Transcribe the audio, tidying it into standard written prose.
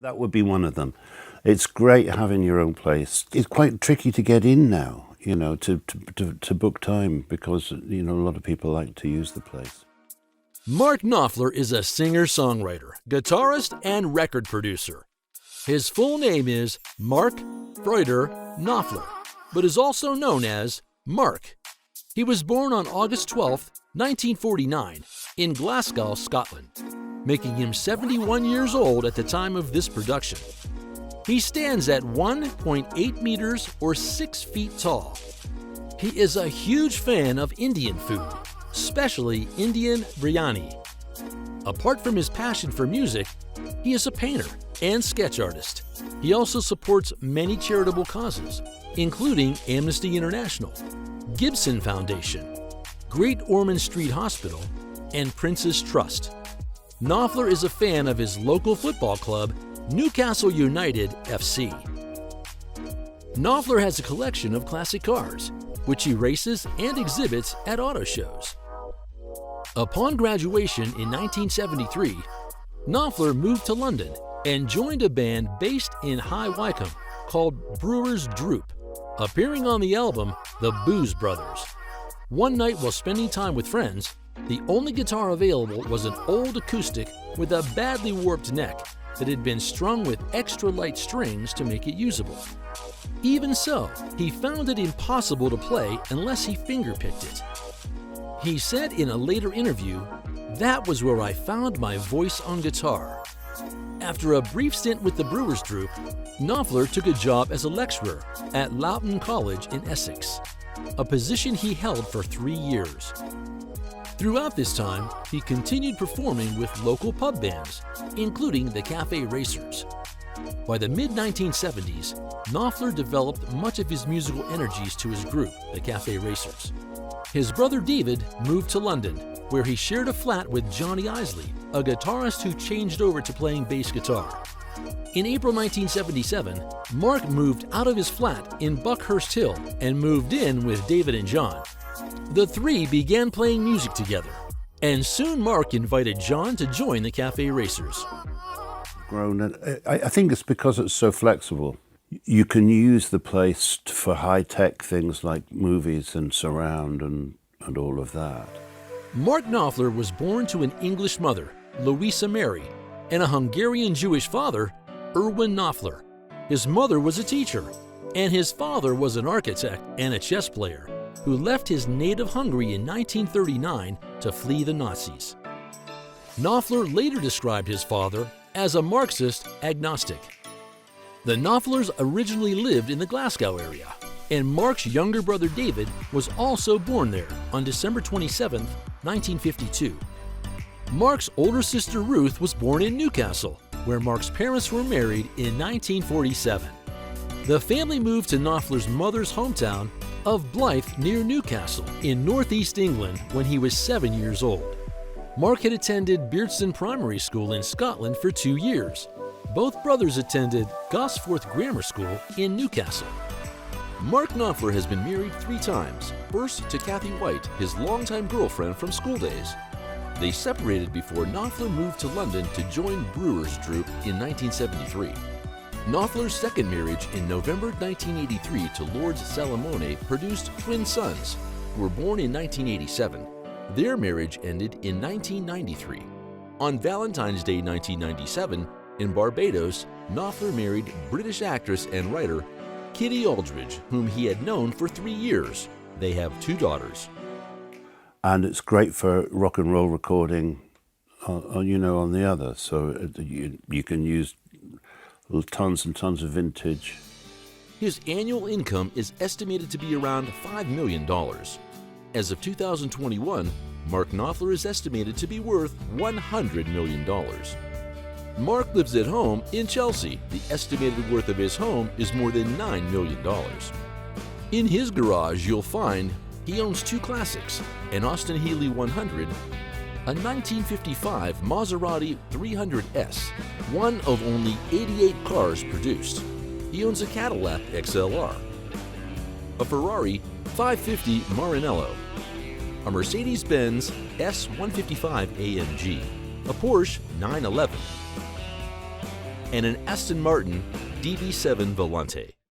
That would be one of them. It's great having your own place. It's quite tricky to get in now, to book time because, a lot of people like to use the place. Mark Knopfler is a singer-songwriter, guitarist, and record producer. His full name is Mark Freuder Knopfler, but is also known as Mark. He was born on August 12, 1949, in Glasgow, Scotland, making him 71 years old at the time of this production. He stands at 1.8 meters or 6 feet tall. He is a huge fan of Indian food, especially Indian biryani. Apart from his passion for music, he is a painter and sketch artist. He also supports many charitable causes, including Amnesty International, Gibson Foundation, Great Ormond Street Hospital, and Prince's Trust. Knopfler is a fan of his local football club, Newcastle United FC. Knopfler has a collection of classic cars, which he races and exhibits at auto shows. Upon graduation in 1973, Knopfler moved to London and joined a band based in High Wycombe called Brewer's Droop, appearing on the album The Booze Brothers. One night while spending time with friends, the only guitar available was an old acoustic with a badly warped neck that had been strung with extra light strings to make it usable. Even so, he found it impossible to play unless he fingerpicked it. He said in a later interview, "That was where I found my voice on guitar." After a brief stint with the Brewers Droop, Knopfler took a job as a lecturer at Loughton College in Essex, a position he held for 3 years. Throughout this time, he continued performing with local pub bands, including the Cafe Racers. By the mid-1970s, Knopfler developed much of his musical energies to his group, the Cafe Racers. His brother David moved to London, where he shared a flat with Johnny Isley, a guitarist who changed over to playing bass guitar. In April 1977, Mark moved out of his flat in Buckhurst Hill and moved in with David and John. The three began playing music together, and soon Mark invited John to join the Cafe Racers. I think it's because it's so flexible. You can use the place for high-tech things like movies and surround and all of that. Mark Knopfler was born to an English mother, Louisa Mary, and a Hungarian Jewish father, Erwin Knopfler. His mother was a teacher, and his father was an architect and a chess player who left his native Hungary in 1939 to flee the Nazis. Knopfler later described his father as a Marxist agnostic. The Knopflers originally lived in the Glasgow area, and Mark's younger brother David was also born there on December 27, 1952. Mark's older sister Ruth was born in Newcastle, where Mark's parents were married in 1947. The family moved to Knopfler's mother's hometown of Blyth near Newcastle in northeast England when he was 7 years old. Mark had attended Beardston Primary School in Scotland for 2 years. Both brothers attended Gosforth Grammar School in Newcastle. Mark Knopfler has been married 3 times, first to Kathy White, his longtime girlfriend from school days. They separated before Knopfler moved to London to join Brewer's Droop in 1973. Knopfler's second marriage in November 1983 to Lord Salamone produced twin sons, who were born in 1987. Their marriage ended in 1993. On Valentine's Day 1997, in Barbados, Knopfler married British actress and writer Kitty Aldridge, whom he had known for 3 years. They have 2 daughters. And it's great for rock and roll recording, on the other. So you can use tons and tons of vintage. His annual income is estimated to be around $5 million. As of 2021, Mark Knopfler is estimated to be worth $100 million. Mark lives at home in Chelsea. The estimated worth of his home is more than $9 million. In his garage, you'll find he owns 2 classics, an Austin Healey 100, a 1955 Maserati 300S, one of only 88 cars produced. He owns a Cadillac XLR, a Ferrari 550 Maranello, a Mercedes-Benz S155 AMG, a Porsche 911, and an Aston Martin DB7 Volante.